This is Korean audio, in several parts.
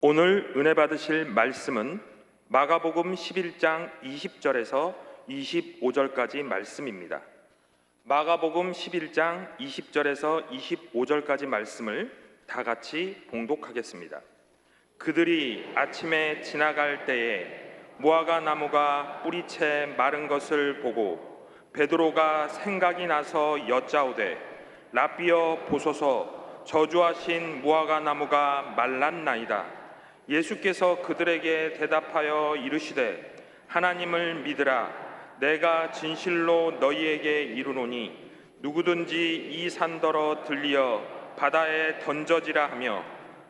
오늘 은혜 받으실 말씀은 마가복음 11장 20절에서 25절까지 말씀입니다. 마가복음 11장 20절에서 25절까지 말씀을 다 같이 봉독하겠습니다. 그들이 아침에 지나갈 때에 무화과 나무가 뿌리채 마른 것을 보고 베드로가 생각이 나서 여짜오되 라삐여 보소서, 저주하신 무화과 나무가 말랐나이다. 예수께서 그들에게 대답하여 이르시되 하나님을 믿으라. 내가 진실로 너희에게 이르노니 누구든지 이 산더러 들리어 바다에 던져지라 하며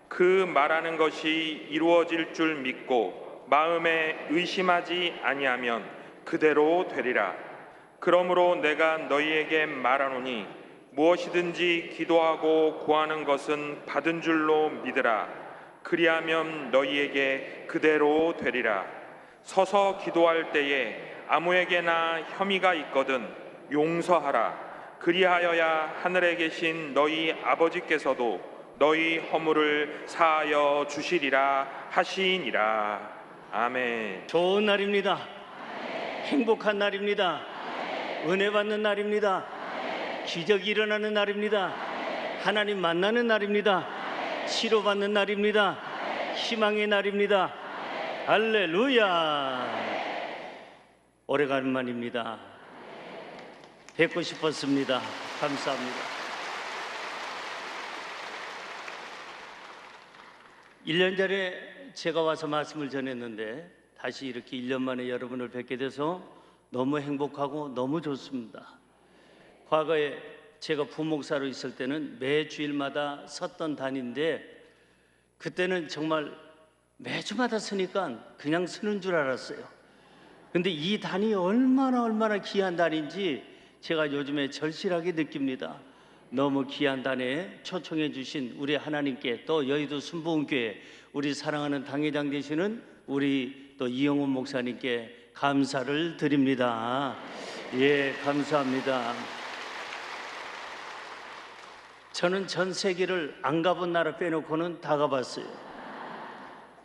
그 말하는 것이 이루어질 줄 믿고 마음에 의심하지 아니하면 그대로 되리라. 그러므로 내가 너희에게 말하노니 무엇이든지 기도하고 구하는 것은 받은 줄로 믿으라. 그리하면 너희에게 그대로 되리라. 서서 기도할 때에 아무에게나 혐의가 있거든 용서하라. 그리하여야 하늘에 계신 너희 아버지께서도 너희 허물을 사하여 주시리라 하시니라. 아멘. 좋은 날입니다. 행복한 날입니다. 은혜 받는 날입니다. 기적이 일어나는 날입니다. 하나님 만나는 날입니다. 치료받는 날입니다. 희망의 날입니다. 할렐루야. 오래간만입니다. 뵙고 싶었습니다. 감사합니다. 1년 전에 제가 와서 말씀을 전했는데 다시 이렇게 1년 만에 여러분을 뵙게 돼서 너무 행복하고 너무 좋습니다. 과거에 제가 부목사로 있을 때는 매 주일마다 섰던 단인데 그때는 정말 매주마다 서니까 그냥 서는 줄 알았어요. 근데 이 단이 얼마나 귀한 단인지 제가 요즘에 절실하게 느낍니다. 너무 귀한 단에 초청해 주신 우리 하나님께, 또 여의도 순복음교회 우리 사랑하는 당회장 되시는 우리 또 이영훈 목사님께 감사를 드립니다. 예, 감사합니다. 저는 전 세계를 안 가본 나라 빼놓고는 다 가봤어요.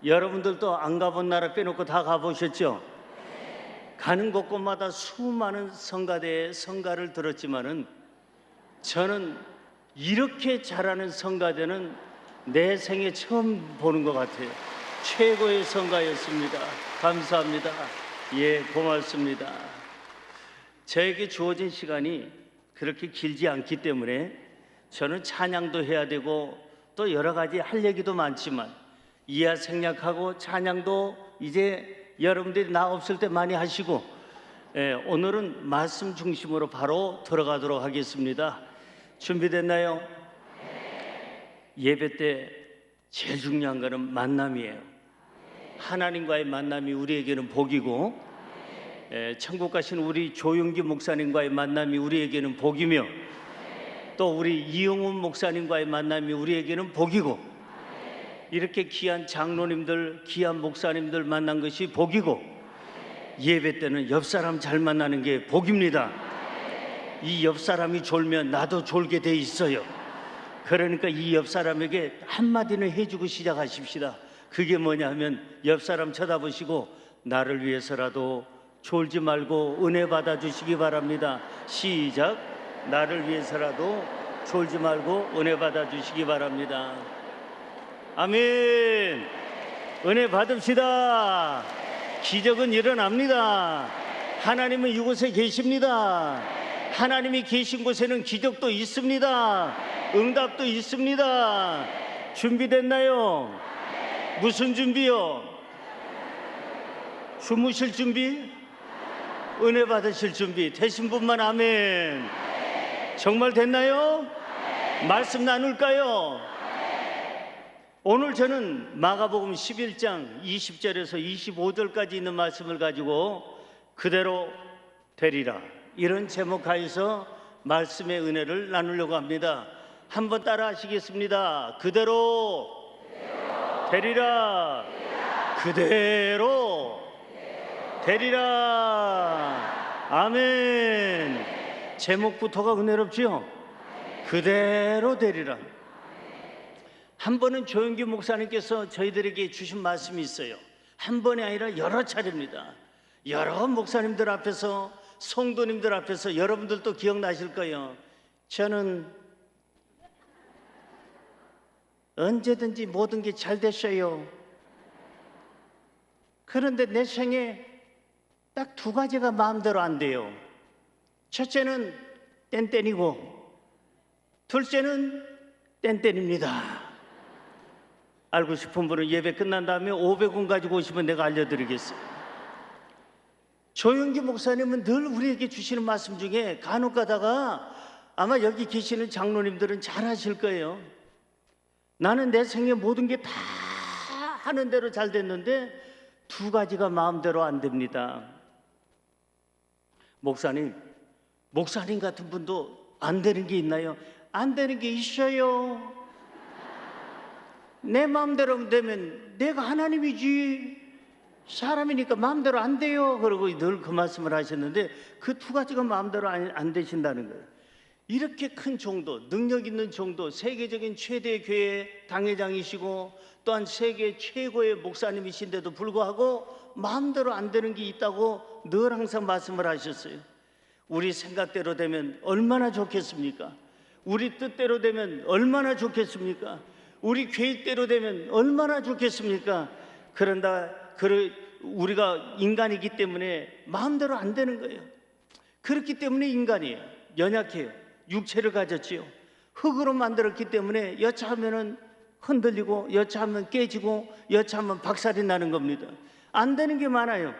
여러분들도 안 가본 나라 빼놓고 다 가보셨죠? 가는 곳곳마다 수많은 성가대의 성가를 들었지만은 저는 이렇게 잘하는 성가대는 내 생에 처음 보는 것 같아요. 최고의 성가였습니다. 감사합니다. 예, 고맙습니다. 저에게 주어진 시간이 그렇게 길지 않기 때문에 저는 찬양도 해야 되고 또 여러 가지 할 얘기도 많지만 이하 생략하고 찬양도 이제 여러분들이 나 없을 때 많이 하시고, 오늘은 말씀 중심으로 바로 들어가도록 하겠습니다. 준비됐나요? 예배 때 제일 중요한 거는 만남이에요. 하나님과의 만남이 우리에게는 복이고, 천국 가신 우리 조용기 목사님과의 만남이 우리에게는 복이며, 또 우리 이영훈 목사님과의 만남이 우리에게는 복이고, 이렇게 귀한 장로님들, 귀한 목사님들 만난 것이 복이고, 예배 때는 옆 사람 잘 만나는 게 복입니다. 이 옆 사람이 졸면 나도 졸게 돼 있어요. 그러니까 이 옆 사람에게 한마디는 해주고 시작하십시다. 그게 뭐냐 하면 옆 사람 쳐다보시고 나를 위해서라도 졸지 말고 은혜 받아주시기 바랍니다. 시작. 나를 위해서라도 졸지 말고 은혜 받아주시기 바랍니다. 아멘. 은혜 받읍시다. 기적은 일어납니다. 하나님은 이곳에 계십니다. 하나님이 계신 곳에는 기적도 있습니다. 응답도 있습니다. 준비됐나요? 무슨 준비요? 주무실 준비? 은혜 받으실 준비 되신 분만 아멘. 정말 됐나요? 말씀 나눌까요? 오늘 저는 마가복음 11장 20절에서 25절까지 있는 말씀을 가지고 그대로 되리라, 이런 제목하에서 말씀의 은혜를 나누려고 합니다. 한번 따라 하시겠습니다. 그대로 되리라. 그대로 되리라. 아멘. 제목부터가 은혜롭지요? 그대로 되리라. 한 번은 조영기 목사님께서 저희들에게 주신 말씀이 있어요. 한 번이 아니라 여러 차례입니다. 여러 목사님들 앞에서, 성도님들 앞에서, 여러분들도 기억나실 거예요. 저는 언제든지 모든 게 잘 됐어요. 그런데 내 생에 딱 두 가지가 마음대로 안 돼요. 첫째는 땡땡이고 둘째는 땡땡입니다. 알고 싶은 분은 예배 끝난 다음에 500원 가지고 오시면 내가 알려드리겠어요. 조영기 목사님은 늘 우리에게 주시는 말씀 중에 간혹 가다가 아마 여기 계시는 장로님들은 잘 아실 거예요. 나는 내 생에 모든 게 다 하는 대로 잘 됐는데 두 가지가 마음대로 안 됩니다. 목사님 같은 분도 안 되는 게 있나요? 안 되는 게 있어요. 내 마음대로 되면 내가 하나님이지 사람이니까 마음대로 안 돼요. 그러고 늘 그 말씀을 하셨는데 그 두 가지가 마음대로 안 되신다는 거예요. 이렇게 큰 종도, 능력 있는 종도, 세계적인 최대 교회 당회장이시고 또한 세계 최고의 목사님이신데도 불구하고 마음대로 안 되는 게 있다고 늘 항상 말씀을 하셨어요. 우리 생각대로 되면 얼마나 좋겠습니까? 우리 뜻대로 되면 얼마나 좋겠습니까? 우리 계획대로 되면 얼마나 좋겠습니까? 그런다 우리가 인간이기 때문에 마음대로 안 되는 거예요. 그렇기 때문에 인간이에요. 연약해요. 육체를 가졌지요. 흙으로 만들었기 때문에 여차하면은 흔들리고 여차하면 깨지고 여차하면 박살이 나는 겁니다. 안 되는 게 많아요.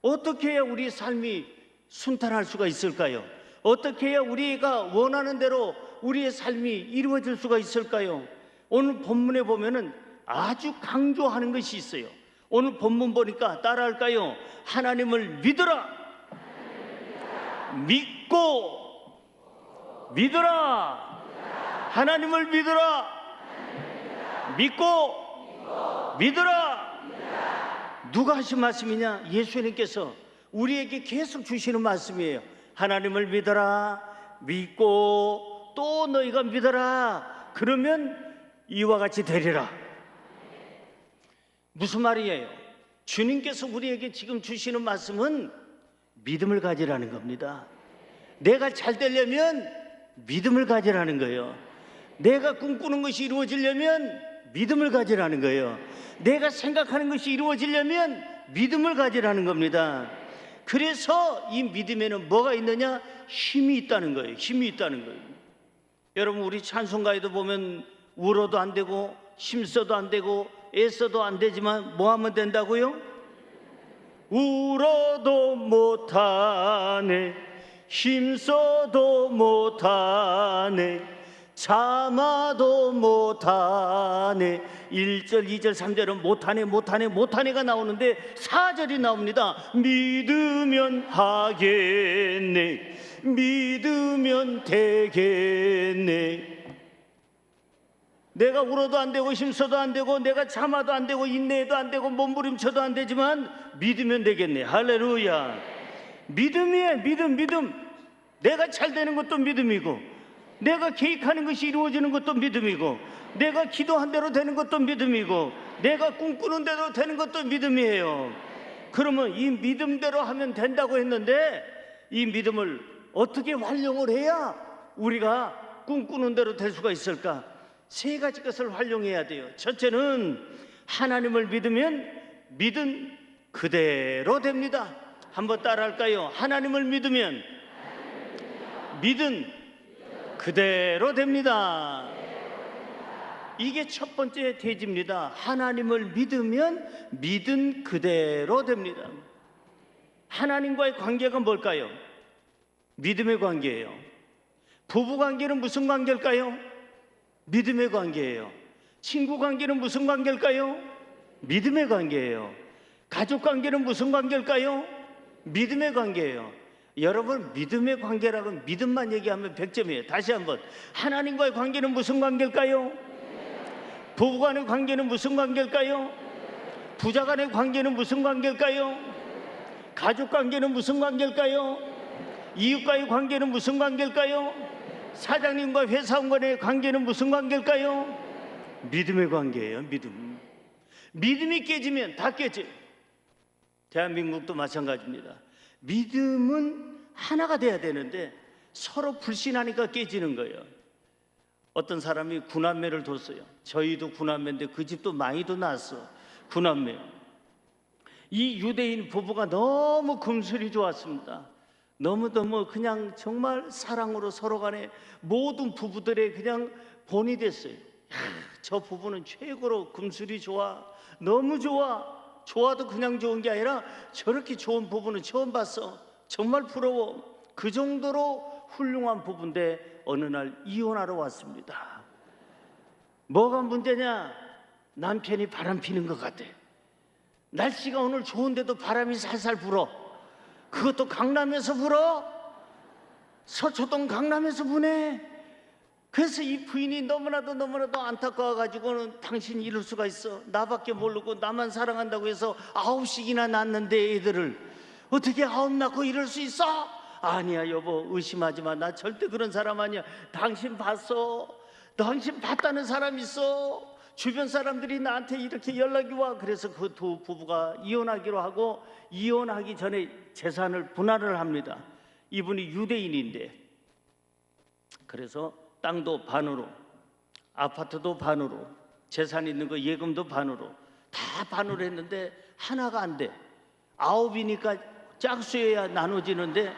어떻게 해야 우리 삶이 순탄할 수가 있을까요? 어떻게 해야 우리가 원하는 대로 우리의 삶이 이루어질 수가 있을까요? 오늘 본문에 보면은 아주 강조하는 것이 있어요. 오늘 본문 보니까 따라할까요? 하나님을 믿으라. 믿고 믿으라. 하나님을 믿으라. 믿고 믿으라. 누가 하신 말씀이냐? 예수님께서 우리에게 계속 주시는 말씀이에요. 하나님을 믿어라. 믿고 또 너희가 믿어라. 그러면 이와 같이 되리라. 무슨 말이에요? 주님께서 우리에게 지금 주시는 말씀은 믿음을 가지라는 겁니다. 내가 잘 되려면 믿음을 가지라는 거예요. 내가 꿈꾸는 것이 이루어지려면 믿음을 가지라는 거예요. 내가 생각하는 것이 이루어지려면 믿음을 가지라는 겁니다. 그래서 이 믿음에는 뭐가 있느냐? 힘이 있다는 거예요. 힘이 있다는 거예요. 여러분, 우리 찬송가에도 보면 울어도 안 되고 힘써도 안 되고 애써도 안 되지만 뭐 하면 된다고요? 울어도 못하네, 힘써도 못하네, 참아도 못하네. 1절, 2절, 3절은 못하네가 나오는데 4절이 나옵니다. 믿으면 하겠네, 믿으면 되겠네. 내가 울어도 안 되고 힘써도 안 되고 내가 참아도 안 되고 인내해도 안 되고 몸부림쳐도 안 되지만 믿으면 되겠네. 할렐루야. 믿음이에요. 믿음. 내가 잘 되는 것도 믿음이고 내가 계획하는 것이 이루어지는 것도 믿음이고 내가 기도한 대로 되는 것도 믿음이고 내가 꿈꾸는 대로 되는 것도 믿음이에요. 그러면 이 믿음대로 하면 된다고 했는데 이 믿음을 어떻게 활용을 해야 우리가 꿈꾸는 대로 될 수가 있을까? 세 가지 것을 활용해야 돼요. 첫째는 하나님을 믿으면 믿은 그대로 됩니다. 한번 따라할까요? 하나님을 믿으면 믿은 그대로 됩니다. 이게 첫 번째 대지입니다. 하나님을 믿으면 믿은 그대로 됩니다. 하나님과의 관계가 뭘까요? 믿음의 관계예요. 부부 관계는 무슨 관계일까요? 믿음의 관계예요. 친구 관계는 무슨 관계일까요? 믿음의 관계예요. 가족 관계는 무슨 관계일까요? 믿음의 관계예요. 여러분, 믿음의 관계라고 믿음만 얘기하면 100점이에요. 다시 한번, 하나님과의 관계는 무슨 관계일까요? 부부 간의 관계는 무슨 관계일까요? 부자 간의 관계는 무슨 관계일까요? 가족 관계는 무슨 관계일까요? 이웃과의 관계는 무슨 관계일까요? 사장님과 회사원 간의 관계는 무슨 관계일까요? 믿음의 관계예요. 믿음이 깨지면 다 깨져요. 대한민국도 마찬가지입니다. 믿음은 하나가 돼야 되는데 서로 불신하니까 깨지는 거예요. 어떤 사람이 구남매를 뒀어요. 저희도 구남매인데 그 집도 많이도 낳았어. 구남매. 이 유대인 부부가 너무 금슬이 좋았습니다. 너무너무 그냥 정말 사랑으로 서로 간에 모든 부부들의 그냥 본이 됐어요. 저 부부는 최고로 금슬이 좋아. 너무 좋아. 좋아도 그냥 좋은 게 아니라 저렇게 좋은 부부는 처음 봤어. 정말 부러워. 그 정도로 훌륭한 부부인데 어느 날 이혼하러 왔습니다. 뭐가 문제냐? 남편이 바람 피는 것 같아. 날씨가 오늘 좋은데도 바람이 살살 불어. 그것도 강남에서 불어. 서초동 강남에서 부네. 그래서 이 부인이 너무나도 안타까워가지고는 당신 이럴 수가 있어. 나밖에 모르고 나만 사랑한다고 해서 9씩이나 낳았는데 애들을 어떻게 9 낳고 이럴 수 있어? 아니야 여보, 의심하지 마. 나 절대 그런 사람 아니야. 당신 봤어. 당신 봤다는 사람 있어. 주변 사람들이 나한테 이렇게 연락이 와. 그래서 그 두 부부가 이혼하기로 하고 이혼하기 전에 재산을 분할을 합니다. 이분이 유대인인데 그래서 땅도 반으로, 아파트도 반으로, 재산 있는 거 예금도 반으로 다 반으로 했는데 하나가 안 돼. 9이니까 짝수여야 나눠지는데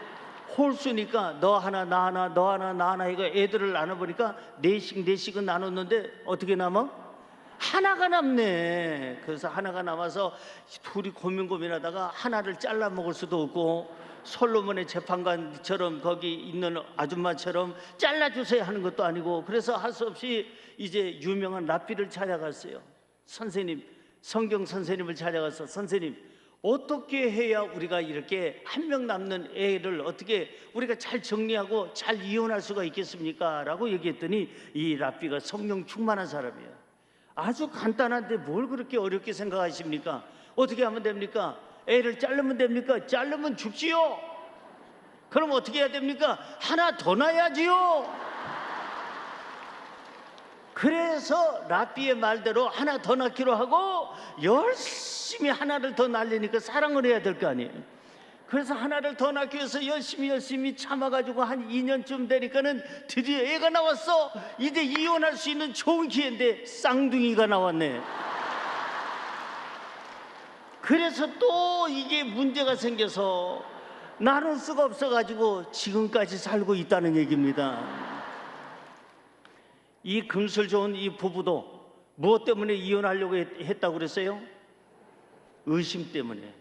홀수니까 너 하나 나 하나 너 하나 나 하나 이거 애들을 나눠보니까 넷씩은 나눴는데 어떻게 남아? 하나가 남네. 그래서 하나가 남아서 둘이 고민하다가 하나를 잘라 먹을 수도 없고 솔로몬의 재판관처럼 거기 있는 아줌마처럼 잘라주세요 하는 것도 아니고 그래서 할 수 없이 이제 유명한 랍비를 찾아갔어요. 선생님, 성경 선생님을 찾아가서 선생님 어떻게 해야 우리가 이렇게 한 명 남는 애를 어떻게 우리가 잘 정리하고 잘 이혼할 수가 있겠습니까? 라고 얘기했더니 이 랍비가 성령 충만한 사람이에요. 아주 간단한데 뭘 그렇게 어렵게 생각하십니까? 어떻게 하면 됩니까? 애를 자르면 됩니까? 자르면 죽지요. 그럼 어떻게 해야 됩니까? 하나 더 낳아야지요. 그래서 랍비의 말대로 하나 더 낳기로 하고 열심히 하나를 더 낳으려니까 사랑을 해야 될 거 아니에요. 그래서 하나를 더 낳기 위해서 열심히 참아가지고 한 2년쯤 되니까는 드디어 애가 나왔어. 이제 이혼할 수 있는 좋은 기회인데 쌍둥이가 나왔네. 그래서 또 이게 문제가 생겨서 나눌 수가 없어가지고 지금까지 살고 있다는 얘기입니다. 이 금술 좋은 이 부부도 무엇 때문에 이혼하려고 했다고 그랬어요? 의심 때문에.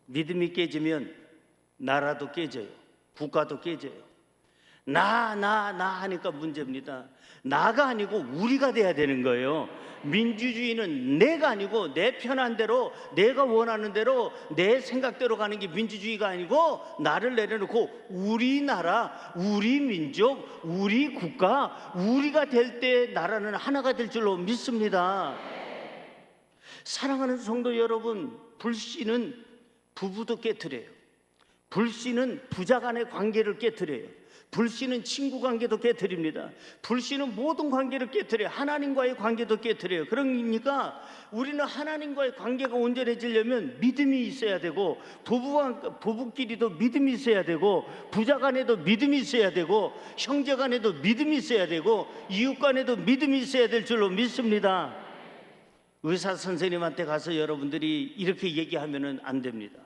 믿음이 깨지면 나라도 깨져요. 국가도 깨져요. 나 하니까 문제입니다. 나가 아니고 우리가 돼야 되는 거예요. 민주주의는 내가 아니고 내 편한 대로 내가 원하는 대로 내 생각대로 가는 게 민주주의가 아니고 나를 내려놓고 우리나라, 우리 민족, 우리 국가, 우리가 될 때 나라는 하나가 될 줄로 믿습니다. 사랑하는 성도 여러분, 불신은 부부도 깨트려요. 불신은 부자 간의 관계를 깨트려요. 불신은 친구 관계도 깨트립니다. 불신은 모든 관계를 깨트려요. 하나님과의 관계도 깨트려요. 그러니까 우리는 하나님과의 관계가 온전해지려면 믿음이 있어야 되고 부부끼리도 믿음이 있어야 되고 부자 간에도 믿음이 있어야 되고 형제 간에도 믿음이 있어야 되고 이웃 간에도 믿음이 있어야 될 줄로 믿습니다. 의사 선생님한테 가서 여러분들이 이렇게 얘기하면 안 됩니다.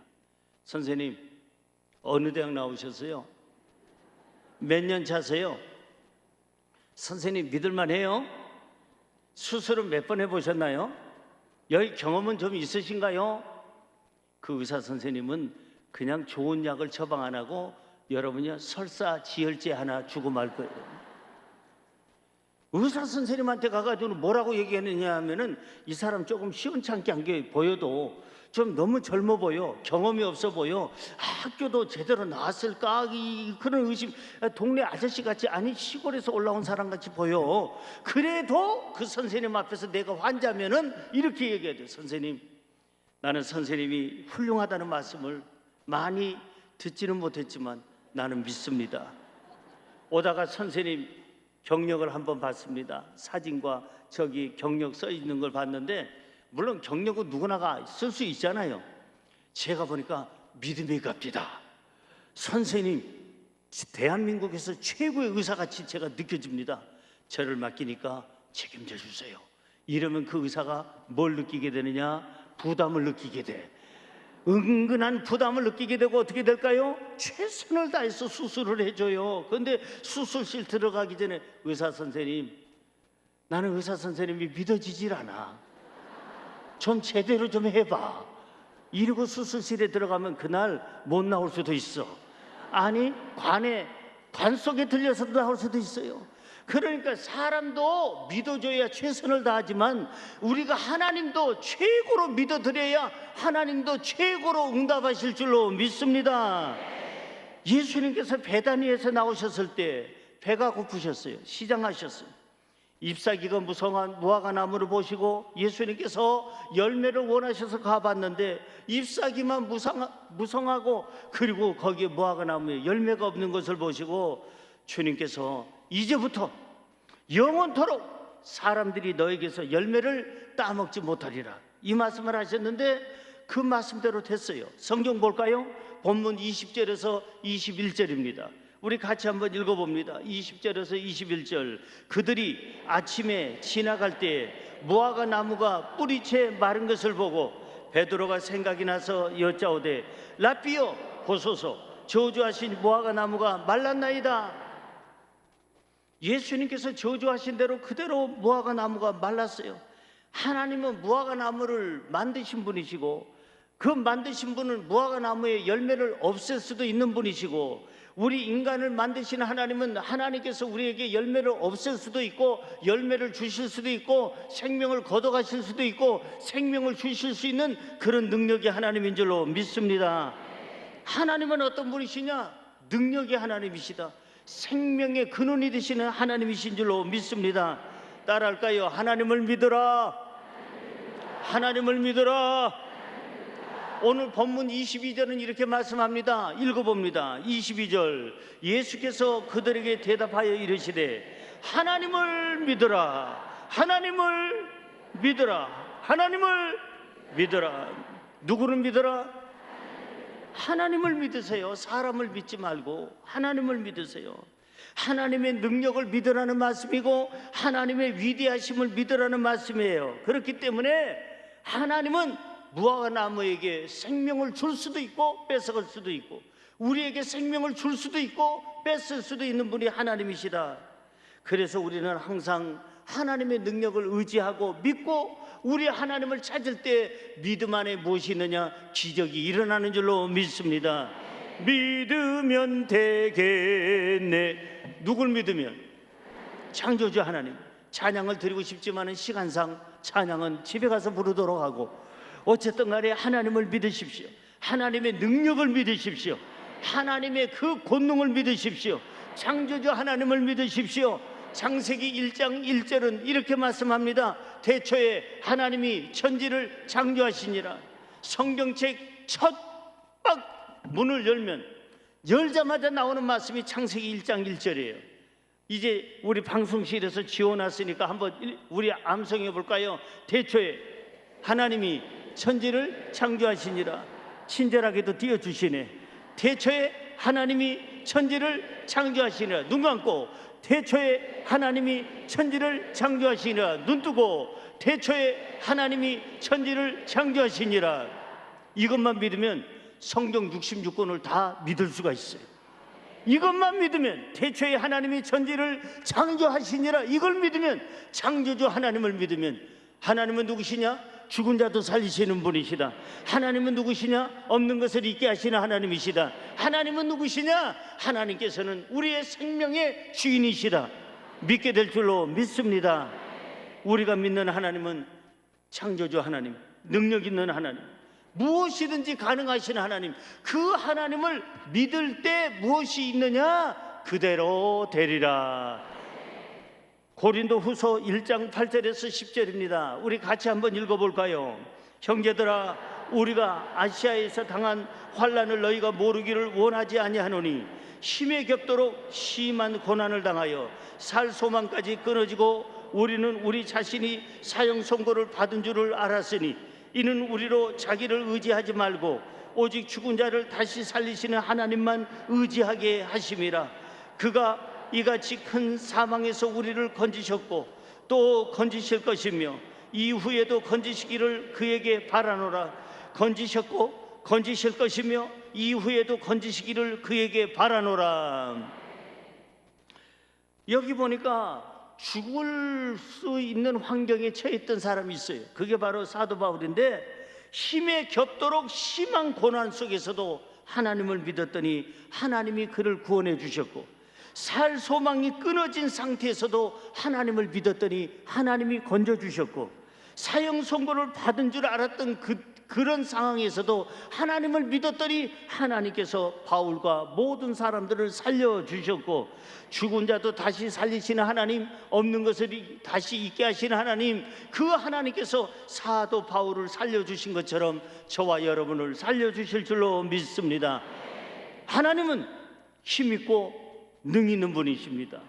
선생님, 어느 대학 나오셨어요? 몇 년 차세요? 선생님 믿을만 해요? 수술은 몇 번 해보셨나요? 여기 경험은 좀 있으신가요? 그 의사 선생님은 그냥 좋은 약을 처방 안 하고 여러분이 설사 지혈제 하나 주고 말 거예요. 의사 선생님한테 가가지고 뭐라고 얘기했느냐 하면은 이 사람 조금 시원찮게 한 게 보여도 좀 너무 젊어 보여, 경험이 없어 보여, 학교도 제대로 나왔을까, 그런 의심. 동네 아저씨 같이, 아니 시골에서 올라온 사람 같이 보여. 그래도 그 선생님 앞에서 내가 환자면은 이렇게 얘기해야 돼. 선생님, 나는 선생님이 훌륭하다는 말씀을 많이 듣지는 못했지만 나는 믿습니다. 오다가 선생님 경력을 한번 봤습니다. 사진과 저기 경력 써 있는 걸 봤는데, 물론 경력은 누구나가 쓸 수 있잖아요. 제가 보니까 믿음이 갑니다. 선생님, 대한민국에서 최고의 의사같이 제가 느껴집니다. 저를 맡기니까 책임져 주세요. 이러면 그 의사가 뭘 느끼게 되느냐? 부담을 느끼게 돼. 은근한 부담을 느끼게 되고 어떻게 될까요? 최선을 다해서 수술을 해줘요. 그런데 수술실 들어가기 전에 의사 선생님, 나는 의사 선생님이 믿어지질 않아. 좀 제대로 좀 해봐. 이러고 수술실에 들어가면 그날 못 나올 수도 있어. 아니, 관 속에 들려서 나올 수도 있어요. 그러니까 사람도 믿어줘야 최선을 다하지만 우리가 하나님도 최고로 믿어드려야 하나님도 최고로 응답하실 줄로 믿습니다. 예수님께서 베다니에서 나오셨을 때 배가 고프셨어요. 시장하셨어요. 잎사귀가 무성한 무화과 나무를 보시고 예수님께서 열매를 원하셔서 가봤는데 잎사귀만 무성하고 그리고 거기에 무화과 나무에 열매가 없는 것을 보시고 주님께서 이제부터 영원토록 사람들이 너에게서 열매를 따먹지 못하리라, 이 말씀을 하셨는데 그 말씀대로 됐어요. 성경 볼까요? 본문 20절에서 21절입니다. 우리 같이 한번 읽어봅니다. 20절에서 21절. 그들이 아침에 지나갈 때 무화과 나무가 뿌리채 마른 것을 보고 베드로가 생각이 나서 여짜오되 라삐여 보소서, 저주하신 무화과 나무가 말랐나이다. 예수님께서 저주하신 대로 그대로 무화과 나무가 말랐어요. 하나님은 무화과 나무를 만드신 분이시고 그 만드신 분은 무화과 나무의 열매를 없앨 수도 있는 분이시고, 우리 인간을 만드신 하나님은 하나님께서 우리에게 열매를 없앨 수도 있고 열매를 주실 수도 있고 생명을 걷어가실 수도 있고 생명을 주실 수 있는 그런 능력이 하나님인 줄로 믿습니다. 하나님은 어떤 분이시냐? 능력의 하나님이시다. 생명의 근원이 되시는 하나님이신 줄로 믿습니다. 따라할까요? 하나님을 믿어라. 하나님을 믿어라. 오늘 본문 22절은 이렇게 말씀합니다. 읽어봅니다. 22절. 예수께서 그들에게 대답하여 이르시되 하나님을 믿어라. 하나님을 믿어라. 하나님을 믿어라. 누구를 믿어라? 하나님을 믿으세요. 사람을 믿지 말고 하나님을 믿으세요. 하나님의 능력을 믿으라는 말씀이고 하나님의 위대하심을 믿으라는 말씀이에요. 그렇기 때문에 하나님은 무화과 나무에게 생명을 줄 수도 있고 뺏어갈 수도 있고 우리에게 생명을 줄 수도 있고 뺏을 수도 있는 분이 하나님이시다. 그래서 우리는 항상 하나님의 능력을 의지하고 믿고 우리 하나님을 찾을 때 믿음 안에 무엇이 있느냐? 기적이 일어나는 줄로 믿습니다. 믿으면 되겠네. 누굴 믿으면? 창조주 하나님. 찬양을 드리고 싶지만은 시간상 찬양은 집에 가서 부르도록 하고, 어쨌든 간에 하나님을 믿으십시오. 하나님의 능력을 믿으십시오. 하나님의 그 권능을 믿으십시오. 창조주 하나님을 믿으십시오. 창세기 1장 1절은 이렇게 말씀합니다. 태초에 하나님이 천지를 창조하시니라. 성경책 첫 문을 열자마자 나오는 말씀이 창세기 1장 1절이에요. 이제 우리 방송실에서 지어놨으니까 한번 우리 암송해 볼까요? 태초에 하나님이 천지를 창조하시니라. 친절하게도 띄워주시네. 태초에 하나님이 천지를 창조하시니라. 눈 감고 태초에 하나님이 천지를 창조하시니라. 눈 뜨고 태초에 하나님이 천지를 창조하시니라. 이것만 믿으면 성경 66권을 다 믿을 수가 있어요. 이것만 믿으면 태초에 하나님이 천지를 창조하시니라, 이걸 믿으면, 창조주 하나님을 믿으면, 하나님은 누구시냐? 죽은 자도 살리시는 분이시다. 하나님은 누구시냐? 없는 것을 있게 하시는 하나님이시다. 하나님은 누구시냐? 하나님께서는 우리의 생명의 주인이시다. 믿게 될 줄로 믿습니다. 우리가 믿는 하나님은 창조주 하나님, 능력 있는 하나님, 무엇이든지 가능하신 하나님. 그 하나님을 믿을 때 무엇이 있느냐? 그대로 되리라. 고린도 후서 1장 8절에서 10절입니다. 우리 같이 한번 읽어볼까요? 형제들아, 우리가 아시아에서 당한 환난을 너희가 모르기를 원하지 아니하노니 힘에 겹도록 심한 고난을 당하여 살 소망까지 끊어지고 우리는 우리 자신이 사형 선고를 받은 줄을 알았으니 이는 우리로 자기를 의지하지 말고 오직 죽은 자를 다시 살리시는 하나님만 의지하게 하심이라. 그가 이같이 큰 사망에서 우리를 건지셨고 또 건지실 것이며 이후에도 건지시기를 그에게 바라노라. 건지셨고 건지실 것이며 이후에도 건지시기를 그에게 바라노라. 여기 보니까 죽을 수 있는 환경에 처했던 사람이 있어요. 그게 바로 사도 바울인데, 힘에 겹도록 심한 고난 속에서도 하나님을 믿었더니 하나님이 그를 구원해 주셨고, 살 소망이 끊어진 상태에서도 하나님을 믿었더니 하나님이 건져 주셨고, 사형 선고를 받은 줄 알았던 그런 상황에서도 하나님을 믿었더니 하나님께서 바울과 모든 사람들을 살려주셨고, 죽은 자도 다시 살리시는 하나님, 없는 것을 다시 있게 하시는 하나님, 그 하나님께서 사도 바울을 살려주신 것처럼 저와 여러분을 살려주실 줄로 믿습니다. 하나님은 힘있고 능 있는 분이십니다.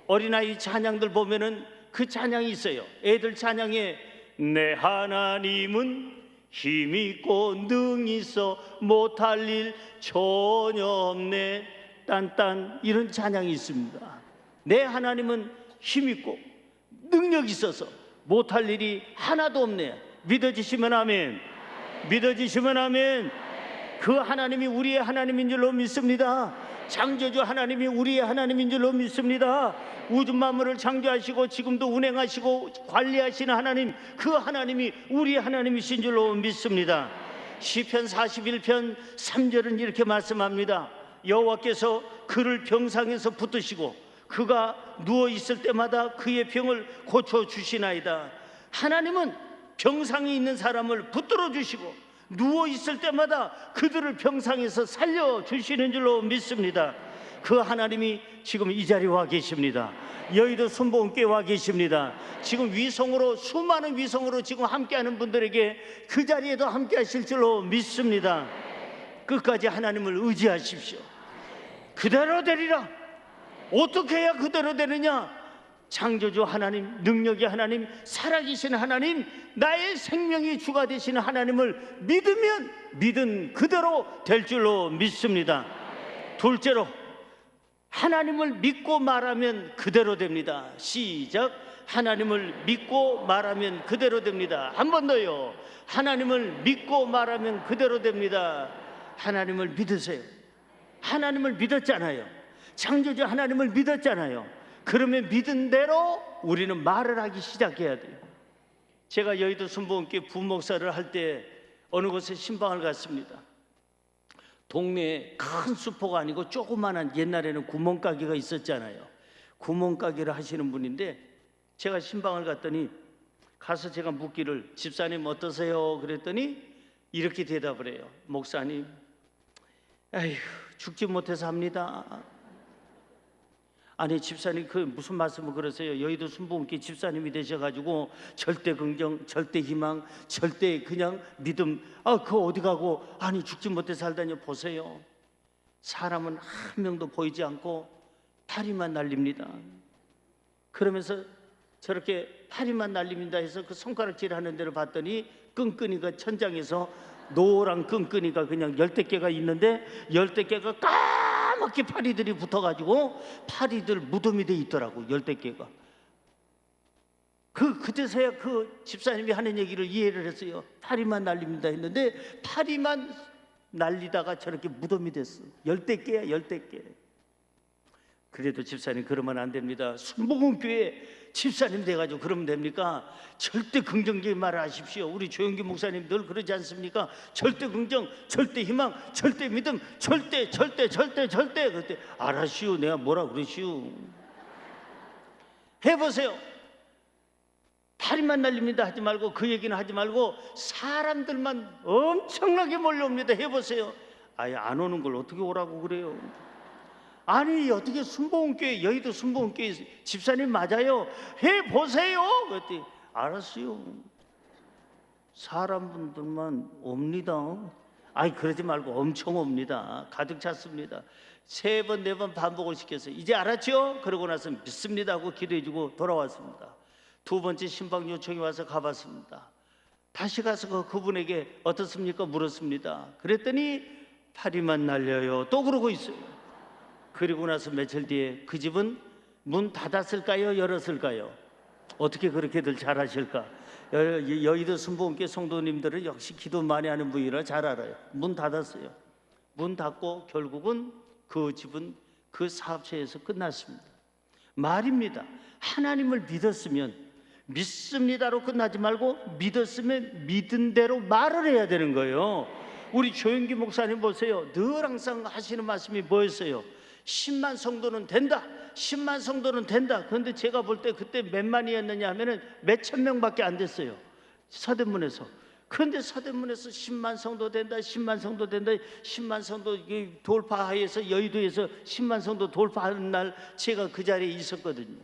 어린아이 찬양들 보면은 그 찬양이 있어요. 애들 찬양에 내 하나님은 힘있고 능히 있어 못할 일 전혀 없네 딴딴, 이런 찬양이 있습니다. 내 하나님은 힘있고 능력이 있어서 못할 일이 하나도 없네. 믿어지시면 아멘. 믿어지시면 아멘. 그 하나님이 우리의 하나님인 줄로 믿습니다. 창조주 하나님이 우리의 하나님인 줄로 믿습니다. 우주 만물을 창조하시고 지금도 운행하시고 관리하시는 하나님, 그 하나님이 우리의 하나님이신 줄로 믿습니다. 시편 41편 3절은 이렇게 말씀합니다. 여호와께서 그를 병상에서 붙드시고 그가 누워 있을 때마다 그의 병을 고쳐 주시나이다. 하나님은 병상에 있는 사람을 붙들어 주시고 누워 있을 때마다 그들을 병상에서 살려 주시는 줄로 믿습니다. 그 하나님이 지금 이 자리에 와 계십니다. 여의도 순복음교회 와 계십니다. 지금 위성으로, 수많은 위성으로 지금 함께하는 분들에게 그 자리에도 함께하실 줄로 믿습니다. 끝까지 하나님을 의지하십시오. 그대로 되리라. 어떻게 해야 그대로 되느냐? 창조주 하나님, 능력의 하나님, 살아계신 하나님, 나의 생명이 주가 되시는 하나님을 믿으면 믿은 그대로 될 줄로 믿습니다. 둘째로, 하나님을 믿고 말하면 그대로 됩니다. 시작. 하나님을 믿고 말하면 그대로 됩니다. 한 번 더요. 하나님을 믿고 말하면 그대로 됩니다. 하나님을 믿으세요. 하나님을 믿었잖아요. 창조주 하나님을 믿었잖아요. 그러면 믿은 대로 우리는 말을 하기 시작해야 돼요. 제가 여의도 순복음교회 부목사를 할 때 어느 곳에 신방을 갔습니다. 동네에 큰 수포가 아니고 조그마한, 옛날에는 구멍가게가 있었잖아요. 구멍가게를 하시는 분인데, 제가 신방을 갔더니 가서 제가 묻기를 집사님 어떠세요? 그랬더니 이렇게 대답을 해요. 목사님, 아휴, 죽지 못해서 합니다. 아니 집사님, 그 무슨 말씀을 그러세요? 여의도 순복음교회 집사님이 되셔가지고 절대 긍정, 절대 희망, 절대 그냥 믿음, 그거 어디 가고, 아니 죽지 못해 살다니. 보세요, 사람은 한 명도 보이지 않고 파리만 날립니다. 그러면서 저렇게 파리만 날립니다 해서 그 손가락질 하는 데를 봤더니 끈끈이가 천장에서 노란 끈끈이가 그냥 10개가 있는데 10개가 까맣게 파리들이 붙어가지고 파리들 무덤이 돼 있더라고. 10개가. 그때서야 그 집사님이 하는 얘기를 이해를 했어요. 파리만 날립니다 했는데 파리만 날리다가 저렇게 무덤이 됐어. 10개야 10개. 그래도 집사님 그러면 안 됩니다. 순복음교회 집사님 돼가지고 그러면 됩니까? 절대 긍정적인 말을 하십시오. 우리 조영기 목사님 늘 그러지 않습니까? 절대 긍정, 절대 희망, 절대 믿음, 절대. 그때 알았시오. 내가 뭐라 그러시오. 해보세요. 파리만 날립니다 하지 말고, 그 얘기는 하지 말고, 사람들만 엄청나게 몰려옵니다. 해보세요. 아예 안 오는 걸 어떻게 오라고 그래요? 아니 어떻게 순복음교회, 여의도 순복음교회 집사님 맞아요? 해보세요. 그랬더니 알았어요. 사람분들만 옵니다. 아이 그러지 말고 엄청 옵니다. 가득 찼습니다. 3번 4번 반복을 시켜서 이제 알았죠? 그러고 나서 믿습니다 하고 기도해주고 돌아왔습니다. 2번째 신방 요청이 와서 가봤습니다. 다시 가서 그분에게 어떻습니까? 물었습니다. 그랬더니 파리만 날려요. 또 그러고 있어요. 그리고 나서 며칠 뒤에 그 집은 문 닫았을까요? 열었을까요? 어떻게 그렇게들 잘하실까? 여의도 순복음교회 성도님들은 역시 기도 많이 하는 분이라 잘 알아요. 문 닫았어요. 문 닫고 결국은 그 집은 그 사업체에서 끝났습니다. 말입니다. 하나님을 믿었으면 믿습니다로 끝나지 말고 믿었으면 믿은 대로 말을 해야 되는 거예요. 우리 조영기 목사님 보세요. 늘 항상 하시는 말씀이 뭐였어요? 10만 성도는 된다. 10만 성도는 된다. 그런데 제가 볼 때 그때 몇 만이었느냐 하면은 몇천 명밖에 안 됐어요. 서대문에서. 그런데 서대문에서 10만 성도 된다. 10만 성도 된다. 10만 성도 돌파해서 여의도에서 10만 성도 돌파하는 날 제가 그 자리에 있었거든요.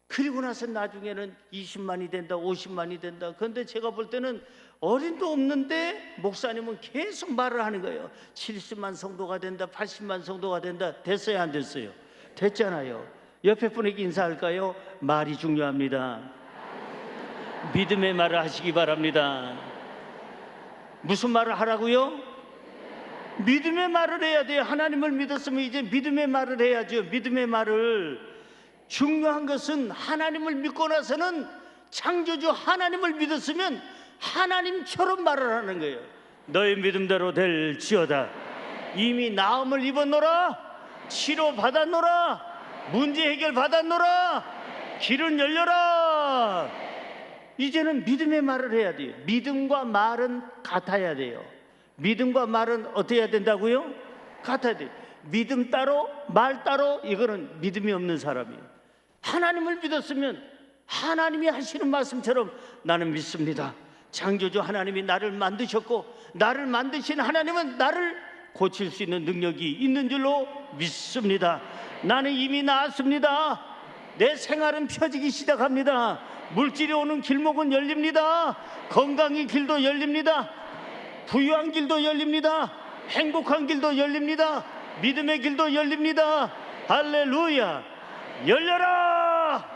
그리고 나서 나중에는 20만이 된다. 50만이 된다. 그런데 제가 볼 때는 어린도 없는데 목사님은 계속 말을 하는 거예요. 70만 성도가 된다. 80만 성도가 된다. 됐어요? 안 됐어요? 됐잖아요. 옆에 분에게 인사할까요? 말이 중요합니다. 믿음의 말을 하시기 바랍니다. 무슨 말을 하라고요? 믿음의 말을 해야 돼요. 하나님을 믿었으면 이제 믿음의 말을 해야죠. 믿음의 말을. 중요한 것은 하나님을 믿고 나서는 창조주 하나님을 믿었으면 하나님처럼 말을 하는 거예요. 너의 믿음대로 될지어다. 이미 나음을 입었노라. 치료 받았노라. 문제 해결 받았노라. 길은 열려라. 이제는 믿음의 말을 해야 돼요. 믿음과 말은 같아야 돼요. 믿음과 말은 어떻게 해야 된다고요? 같아야 돼요. 믿음 따로 말 따로 이거는 믿음이 없는 사람이에요. 하나님을 믿었으면 하나님이 하시는 말씀처럼 나는 믿습니다. 창조주 하나님이 나를 만드셨고 나를 만드신 하나님은 나를 고칠 수 있는 능력이 있는 줄로 믿습니다. 나는 이미 나았습니다. 내 생활은 펴지기 시작합니다. 물질이 오는 길목은 열립니다. 건강의 길도 열립니다. 부유한 길도 열립니다. 행복한 길도 열립니다. 믿음의 길도 열립니다. 할렐루야. 열려라.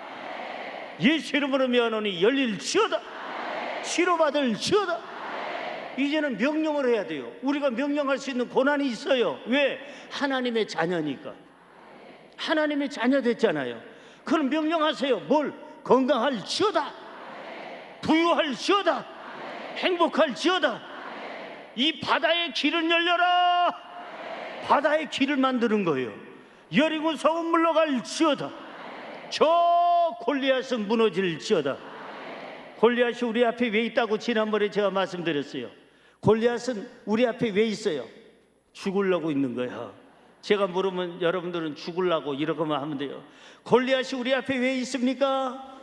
예수 이름으로 명하노니 열릴지어다. 치료받을지어다. 이제는 명령을 해야 돼요. 우리가 명령할 수 있는 권한이 있어요. 왜? 하나님의 자녀니까. 하나님의 자녀 됐잖아요. 그럼 명령하세요. 뭘? 건강할지어다. 부유할지어다. 행복할지어다. 이 바다의 길을 열려라. 바다의 길을 만드는 거예요. 여리고 성은 물러갈지어다. 저 골리앗은 무너질지어다. 골리앗이 우리 앞에 왜 있다고 지난번에 제가 말씀드렸어요. 골리앗은 우리 앞에 왜 있어요? 죽으려고 있는 거야. 제가 물으면 여러분들은 죽으려고 이러고만 하면 돼요. 골리앗이 우리 앞에 왜 있습니까?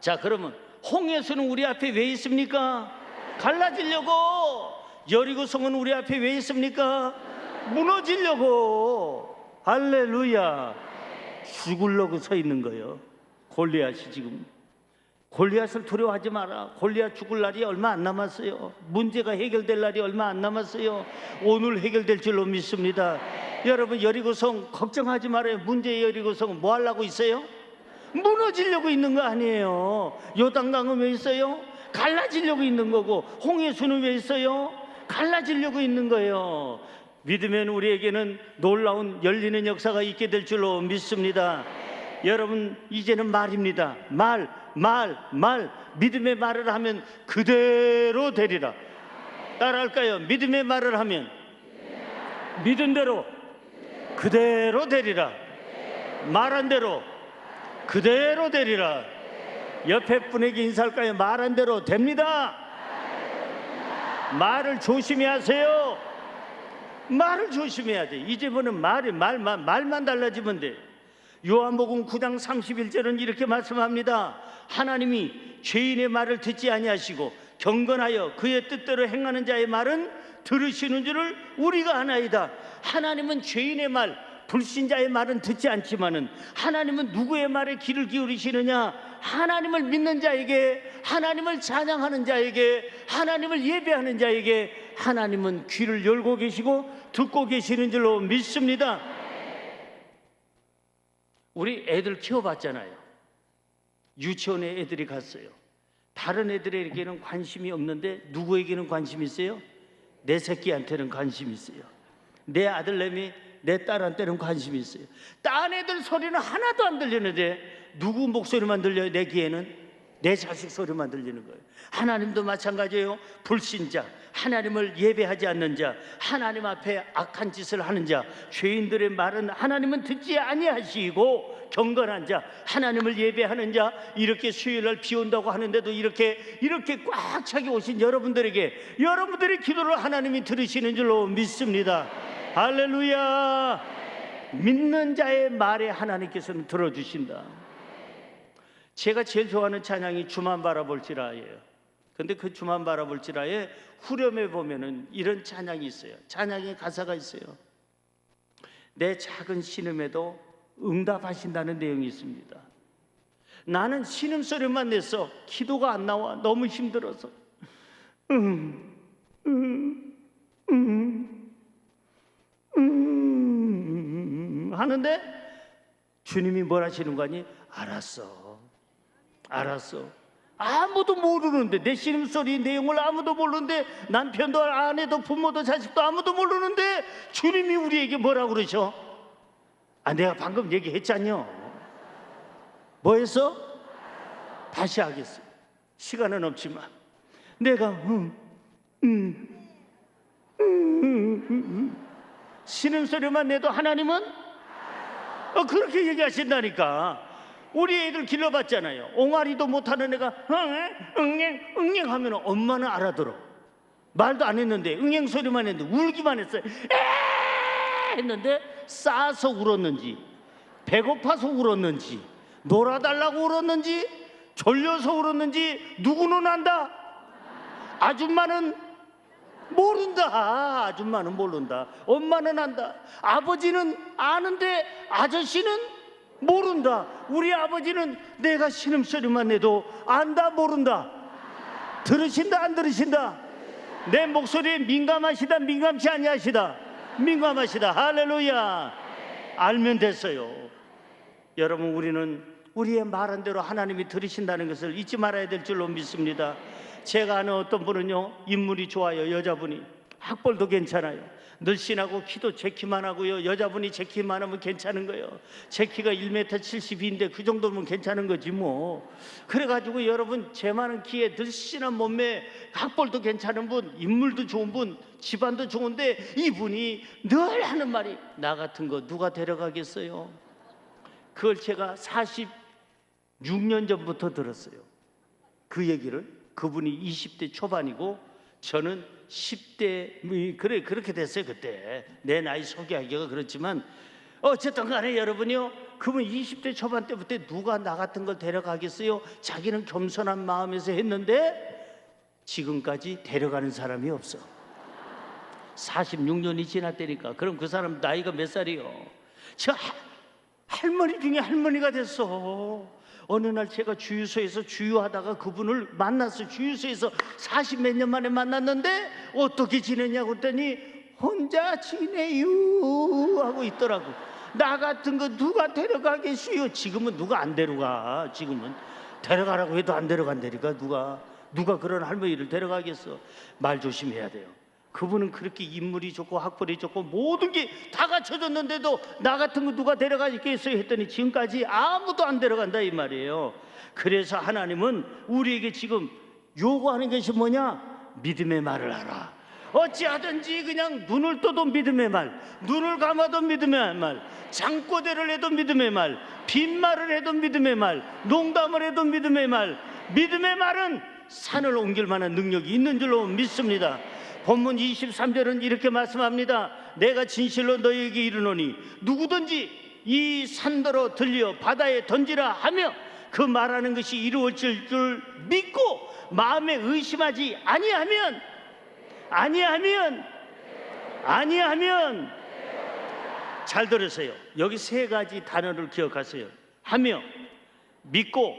자, 그러면 홍해수는 우리 앞에 왜 있습니까? 갈라지려고. 여리고 성은 우리 앞에 왜 있습니까? 무너지려고. 할렐루야. 죽으려고 서 있는 거예요. 골리앗이 지금. 골리앗을 두려워하지 마라. 골리앗 죽을 날이 얼마 안 남았어요. 문제가 해결될 날이 얼마 안 남았어요. 오늘 해결될 줄로 믿습니다. 여러분 여리고성 걱정하지 말아요. 문제의 여리고성은 뭐 하려고 있어요? 무너지려고 있는 거 아니에요. 요단강은 왜 있어요? 갈라지려고 있는 거고, 홍해수는 왜 있어요? 갈라지려고 있는 거예요. 믿으면 우리에게는 놀라운 열리는 역사가 있게 될 줄로 믿습니다. 여러분 이제는 말입니다. 말. 믿음의 말을 하면 그대로 되리라. 따라할까요? 믿음의 말을 하면 믿은 대로 그대로 되리라. 말한 대로 그대로 되리라. 옆에 분에게 인사할까요? 말한 대로 됩니다. 말을 조심히 하세요. 말을 조심해야 돼. 이제부터는 말만 달라지면 돼. 요한복음 9장 31절은 이렇게 말씀합니다. 하나님이 죄인의 말을 듣지 아니하시고 경건하여 그의 뜻대로 행하는 자의 말은 들으시는 줄을 우리가 아나이다. 하나님은 죄인의 말, 불신자의 말은 듣지 않지만은 하나님은 누구의 말에 귀를 기울이시느냐? 하나님을 믿는 자에게, 하나님을 찬양하는 자에게, 하나님을 예배하는 자에게 하나님은 귀를 열고 계시고 듣고 계시는 줄로 믿습니다. 우리 애들 키워봤잖아요. 유치원에 애들이 갔어요. 다른 애들에게는 관심이 없는데 누구에게는 관심이 있어요? 내 새끼한테는 관심이 있어요. 내 아들내미, 내 딸한테는 관심이 있어요. 딴 애들 소리는 하나도 안 들리는데 누구 목소리만 들려요? 내 귀에는 내 자식 소리만 들리는 거예요. 하나님도 마찬가지예요. 불신자, 하나님을 예배하지 않는 자, 하나님 앞에 악한 짓을 하는 자, 죄인들의 말은 하나님은 듣지 아니하시고 경건한 자, 하나님을 예배하는 자, 이렇게 수요일날 비 온다고 하는데도 이렇게 꽉 차게 오신 여러분들에게 여러분들의 기도를 하나님이 들으시는 줄로 믿습니다. 할렐루야. 믿는 자의 말에 하나님께서는 들어주신다. 제가 제일 좋아하는 찬양이 주만 바라볼지라예요. 근데 그 주만 바라볼지라에 후렴에 보면은 이런 찬양이 있어요. 찬양의 가사가 있어요. 내 작은 신음에도 응답하신다는 내용이 있습니다. 나는 신음소리만 내서 기도가 안 나와. 너무 힘들어서 하는데 주님이 뭘 하시는 거니? 알았어. 아무도 모르는데, 내 신음소리 내용을 아무도 모르는데, 남편도 아내도 부모도 자식도 아무도 모르는데 주님이 우리에게 뭐라고 그러셔? 내가 방금 얘기했잖요. 뭐 했어? 다시 하겠어. 시간은 없지만 내가 신음소리만 내도 하나님은 그렇게 얘기하신다니까. 우리 애들 길러봤잖아요. 옹알이도 못하는 애가 응애 하면 엄마는 알아들어. 말도 안 했는데 응애 소리만 했는데 울기만 했어요. 했는데 싸서 울었는지, 배고파서 울었는지, 놀아달라고 울었는지, 졸려서 울었는지 누구는 안다? 아줌마는 모른다. 아줌마는 모른다. 엄마는 안다. 아버지는 아는데 아저씨는 모른다. 우리 아버지는 내가 신음소리만 내도 안다, 모른다. 들으신다, 안 들으신다? 내 목소리에 민감하시다, 민감치 아니하시다? 민감하시다. 할렐루야. 알면 됐어요. 여러분, 우리는 우리의 말한 대로 하나님이 들으신다는 것을 잊지 말아야 될 줄로 믿습니다. 제가 아는 어떤 분은요, 인물이 좋아요. 여자분이 학벌도 괜찮아요. 늘씬하고 키도 제 키만 하고요. 여자분이 제 키만 하면 괜찮은 거예요. 제 키가 1m 72인데 그 정도면 괜찮은 거지 뭐. 그래가지고 여러분, 제 많은 키에 늘씬한 몸매, 학벌도 괜찮은 분, 인물도 좋은 분, 집안도 좋은데 이분이 늘 하는 말이, 나 같은 거 누가 데려가겠어요? 그걸 제가 46년 전부터 들었어요. 그 얘기를. 그분이 20대 초반이고 저는 10대, 그렇게 됐어요. 그때 내 나이 소개하기가 그렇지만 어쨌든 간에 여러분이요, 그분 20대 초반 때부터 누가 나 같은 걸 데려가겠어요? 자기는 겸손한 마음에서 했는데 지금까지 데려가는 사람이 없어. 46년이 지났다니까. 그럼 그 사람 나이가 몇 살이요? 저 할머니 중에 할머니가 됐어. 어느 날 제가 주유소에서 주유하다가 그분을 만났어요. 주유소에서 40몇 년 만에 만났는데 어떻게 지내냐고 했더니 혼자 지내요 하고 있더라고. 나 같은 거 누가 데려가겠어요? 지금은 누가 안 데려가. 지금은 데려가라고 해도 안 데려간다니까. 누가 그런 할머니를 데려가겠어. 말 조심해야 돼요. 그분은 그렇게 인물이 좋고 학벌이 좋고 모든 게 다 갖춰졌는데도 나 같은 거 누가 데려가겠어요 했더니 지금까지 아무도 안 데려간다 이 말이에요. 그래서 하나님은 우리에게 지금 요구하는 것이 뭐냐? 믿음의 말을 하라. 어찌하든지 그냥 눈을 떠도 믿음의 말, 눈을 감아도 믿음의 말, 장꼬대를 해도 믿음의 말, 빈말을 해도 믿음의 말, 농담을 해도 믿음의 말. 믿음의 말은 산을 옮길 만한 능력이 있는 줄로 믿습니다. 본문 23절은 이렇게 말씀합니다. 내가 진실로 너희에게 이르노니 누구든지 이 산더러 들려 바다에 던지라 하며 그 말하는 것이 이루어질 줄 믿고 마음에 의심하지 아니하면 잘 들으세요. 여기 세 가지 단어를 기억하세요. 하며, 믿고,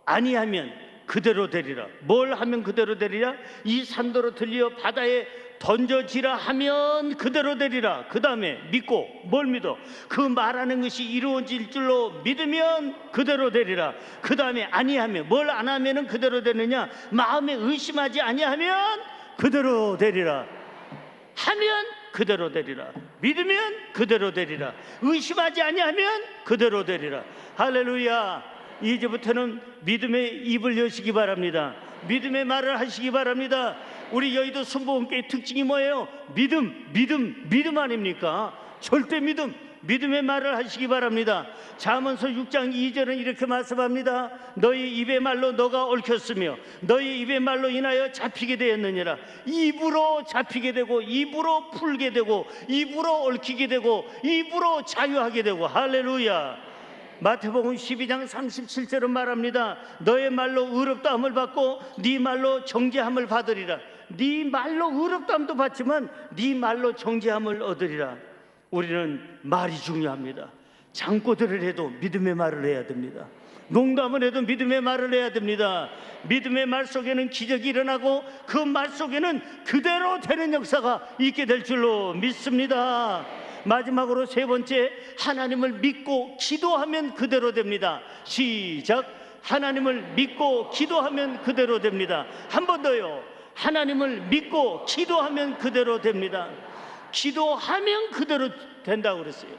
아니하면 그대로 되리라. 뭘 하면 그대로 되리라? 이 산도로 들려 바다에 던져지라 하면 그대로 되리라. 그 다음에 믿고, 뭘 믿어? 그 말하는 것이 이루어질 줄로 믿으면 그대로 되리라. 그 다음에 아니하면, 뭘 안 하면은 그대로 되느냐? 마음에 의심하지 아니하면 그대로 되리라. 하면 그대로 되리라. 믿으면 그대로 되리라. 의심하지 아니하면 그대로 되리라. 할렐루야. 이제부터는 믿음의 입을 여시기 바랍니다. 믿음의 말을 하시기 바랍니다. 우리 여의도 순복음교회 특징이 뭐예요? 믿음 아닙니까? 절대 믿음의 말을 하시기 바랍니다. 잠언서 6장 2절은 이렇게 말씀합니다. 너희 입의 말로 너가 얽혔으며 너희 입의 말로 인하여 잡히게 되었느니라. 입으로 잡히게 되고, 입으로 풀게 되고, 입으로 얽히게 되고, 입으로 자유하게 되고. 할렐루야. 마태복음 12장 37절은 말합니다. 너의 말로 의롭다함을 받고 네 말로 정죄함을 받으리라. 네 말로 의롭다함도 받지만 네 말로 정죄함을 얻으리라. 우리는 말이 중요합니다. 장고들을 해도 믿음의 말을 해야 됩니다. 농담을 해도 믿음의 말을 해야 됩니다. 믿음의 말 속에는 기적이 일어나고 그 말 속에는 그대로 되는 역사가 있게 될 줄로 믿습니다. 마지막으로 세 번째, 하나님을 믿고 기도하면 그대로 됩니다. 시작. 하나님을 믿고 기도하면 그대로 됩니다. 한 번 더요. 하나님을 믿고 기도하면 그대로 됩니다. 기도하면 그대로 된다고 그랬어요.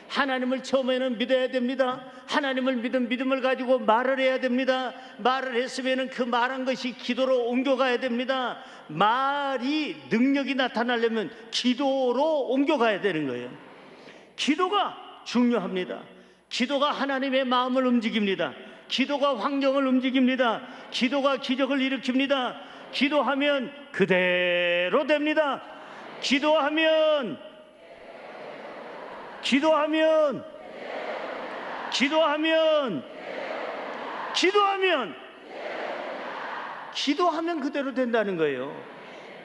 하나님을 처음에는 믿어야 됩니다. 하나님을 믿음을 가지고 말을 해야 됩니다. 말을 했으면 그 말한 것이 기도로 옮겨가야 됩니다. 말이 능력이 나타나려면 기도로 옮겨가야 되는 거예요. 기도가 중요합니다. 기도가 하나님의 마음을 움직입니다. 기도가 환경을 움직입니다. 기도가 기적을 일으킵니다. 기도하면 그대로 됩니다. 기도하면 그대로 된다는 거예요.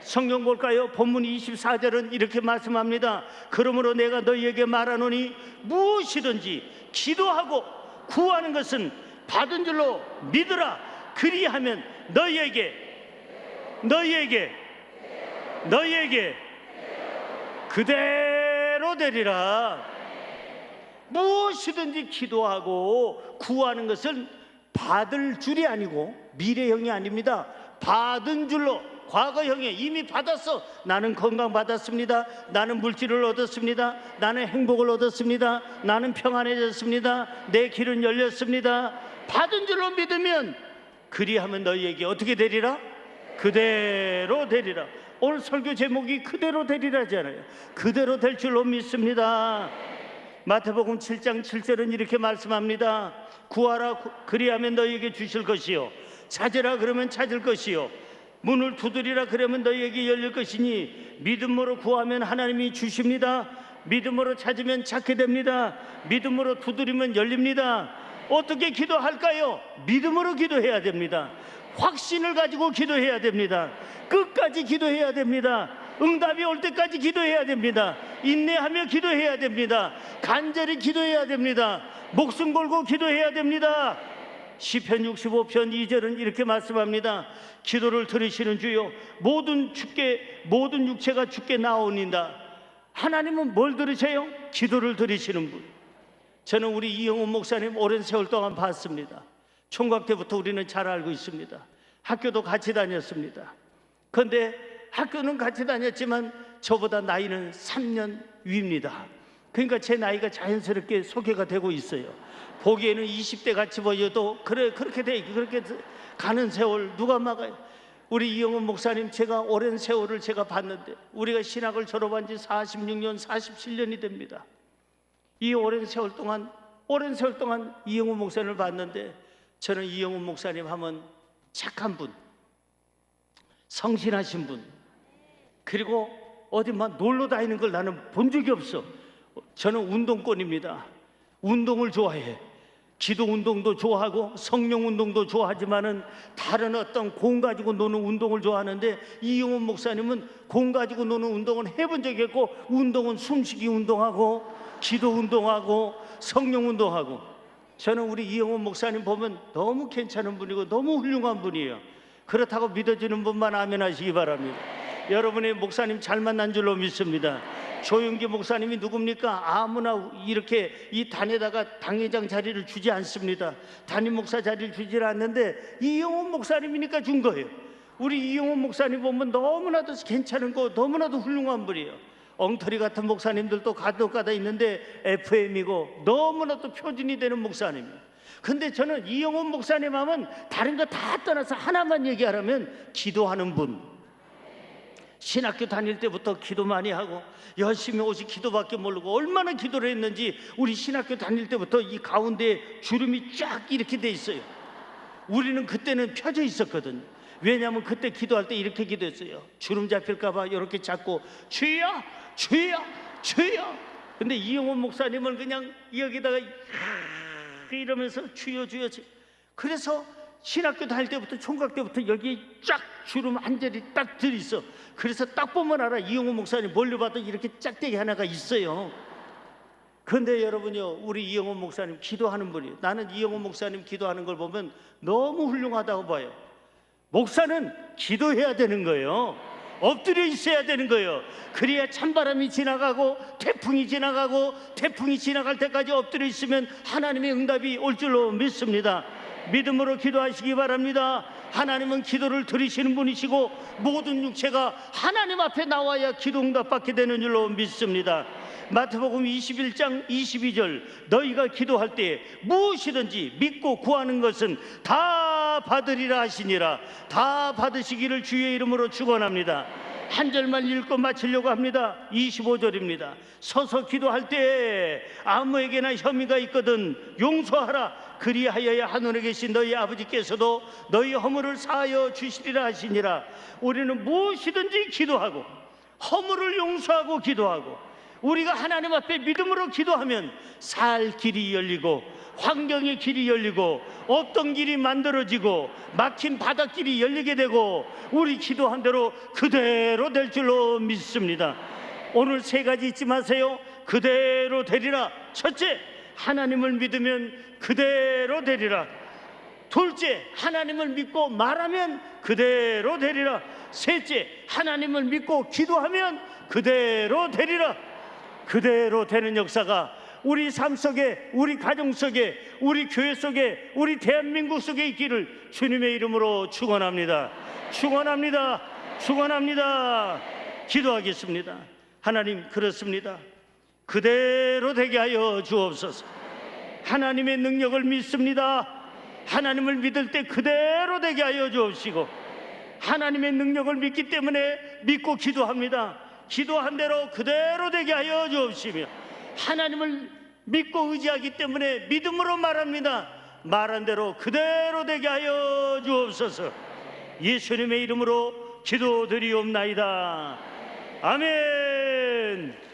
성경 볼까요? 본문 24절은 이렇게 말씀합니다. 그러므로 내가 너희에게 말하노니 무엇이든지 기도하고 구하는 것은 받은 줄로 믿으라. 그리하면 너희에게 그대로 되리라. 무엇이든지 기도하고 구하는 것은 받을 줄이 아니고 미래형이 아닙니다. 받은 줄로, 과거형에 이미 받았어. 나는 건강 받았습니다. 나는 물질을 얻었습니다. 나는 행복을 얻었습니다. 나는 평안해졌습니다. 내 길은 열렸습니다. 받은 줄로 믿으면 그리하면 너희에게 어떻게 되리라? 그대로 되리라. 오늘 설교 제목이 그대로 되리라잖아요. 그대로 될 줄로 믿습니다. 마태복음 7장 7절은 이렇게 말씀합니다. 구하라 그리하면 너희에게 주실 것이요, 찾으라 그러면 찾을 것이요, 문을 두드리라 그러면 너희에게 열릴 것이니 믿음으로 구하면 하나님이 주십니다. 믿음으로 찾으면 찾게 됩니다. 믿음으로 두드리면 열립니다. 어떻게 기도할까요? 믿음으로 기도해야 됩니다. 확신을 가지고 기도해야 됩니다. 끝까지 기도해야 됩니다. 응답이 올 때까지 기도해야 됩니다. 인내하며 기도해야 됩니다. 간절히 기도해야 됩니다. 목숨 걸고 기도해야 됩니다. 시편 65편 2절은 이렇게 말씀합니다. 기도를 들으시는 주요 모든 육체가 주께 나오니이다. 하나님은 뭘 들으세요? 기도를 들으시는 분. 저는 우리 이영훈 목사님 오랜 세월 동안 봤습니다. 총각 때부터 우리는 잘 알고 있습니다. 학교도 같이 다녔습니다. 그런데 학교는 같이 다녔지만 저보다 나이는 3년 위입니다. 그러니까 제 나이가 자연스럽게 소개가 되고 있어요. 보기에는 20대 같이 보여도 그렇게 가는 세월 누가 막아요? 우리 이영훈 목사님 제가 오랜 세월을 제가 봤는데 우리가 신학을 졸업한 지 46년, 47년이 됩니다. 이 오랜 세월 동안 이영훈 목사님을 봤는데 저는 이영훈 목사님 하면 착한 분, 성실하신 분, 그리고 어디만 놀러 다니는 걸 나는 본 적이 없어. 저는 운동권입니다. 운동을 좋아해. 기도 운동도 좋아하고 성령 운동도 좋아하지만은 다른 어떤 공 가지고 노는 운동을 좋아하는데 이영훈 목사님은 공 가지고 노는 운동은 해본 적이 없고 운동은 숨쉬기 운동하고 기도 운동하고 성령 운동하고 저는 우리 이영훈 목사님 보면 너무 괜찮은 분이고 너무 훌륭한 분이에요. 그렇다고 믿어지는 분만 아멘 하시기 바랍니다. 여러분의 목사님 잘 만난 줄로 믿습니다. 조용기 목사님이 누굽니까? 아무나 이렇게 이 단에다가 당회장 자리를 주지 않습니다. 담임 목사 자리를 주질 않는데 이영훈 목사님이니까 준 거예요. 우리 이영훈 목사님 보면 너무나도 괜찮은 거, 너무나도 훌륭한 분이에요. 엉터리 같은 목사님들도 가득가다 있는데 FM이고 너무나도 표준이 되는 목사님이에요. 근데 저는 이영훈 목사님 하면 다른 거 다 떠나서 하나만 얘기하라면 기도하는 분. 신학교 다닐 때부터 기도 많이 하고 열심히 오직 기도밖에 모르고 얼마나 기도를 했는지 우리 신학교 다닐 때부터 이 가운데 주름이 쫙 이렇게 돼 있어요. 우리는 그때는 펴져 있었거든요. 왜냐하면 그때 기도할 때 이렇게 기도했어요. 주름 잡힐까 봐 이렇게 잡고 주여 주여 주여. 근데 이영훈 목사님은 그냥 여기다가 이러면서 주여 주여 주여. 그래서 신학교 다닐 때부터 총각 때부터 여기 쫙 주름 한 자리 딱 들있어. 그래서 딱 보면 알아. 이영훈 목사님 멀리 봐도 이렇게 짝대기 하나가 있어요. 그런데 여러분요, 우리 이영훈 목사님 기도하는 분이에요. 나는 이영훈 목사님 기도하는 걸 보면 너무 훌륭하다고 봐요. 목사는 기도해야 되는 거예요. 엎드려 있어야 되는 거예요. 그래야 찬바람이 지나가고 태풍이 지나가고 태풍이 지나갈 때까지 엎드려 있으면 하나님의 응답이 올 줄로 믿습니다. 믿음으로 기도하시기 바랍니다. 하나님은 기도를 들으시는 분이시고 모든 육체가 하나님 앞에 나와야 기도 응답받게 되는 줄로 믿습니다. 마태복음 21장 22절 너희가 기도할 때 무엇이든지 믿고 구하는 것은 다 받으리라 하시니라. 다 받으시기를 주의 이름으로 축원합니다. 한 절만 읽고 마치려고 합니다. 25절입니다. 서서 기도할 때 아무에게나 혐의가 있거든 용서하라. 그리하여야 하늘에 계신 너희 아버지께서도 너희 허물을 사하여 주시리라 하시니라. 우리는 무엇이든지 기도하고 허물을 용서하고 기도하고 우리가 하나님 앞에 믿음으로 기도하면 살 길이 열리고 환경의 길이 열리고 없던 길이 만들어지고 막힌 바닷길이 열리게 되고 우리 기도한 대로 그대로 될 줄로 믿습니다. 오늘 세 가지 잊지 마세요. 그대로 되리라. 첫째, 하나님을 믿으면 그대로 되리라. 둘째, 하나님을 믿고 말하면 그대로 되리라. 셋째, 하나님을 믿고 기도하면 그대로 되리라. 그대로 되는 역사가 우리 삶 속에, 우리 가정 속에, 우리 교회 속에, 우리 대한민국 속에 있기를 주님의 이름으로 축원합니다. 축원합니다. 축원합니다. 기도하겠습니다. 하나님, 그렇습니다. 그대로 되게 하여 주옵소서. 하나님의 능력을 믿습니다. 하나님을 믿을 때 그대로 되게 하여 주옵시고 하나님의 능력을 믿기 때문에 믿고 기도합니다. 기도한 대로 그대로 되게 하여 주옵시며 하나님을 믿고 의지하기 때문에 믿음으로 말합니다. 말한 대로 그대로 되게 하여 주옵소서. 예수님의 이름으로 기도드리옵나이다. 아멘.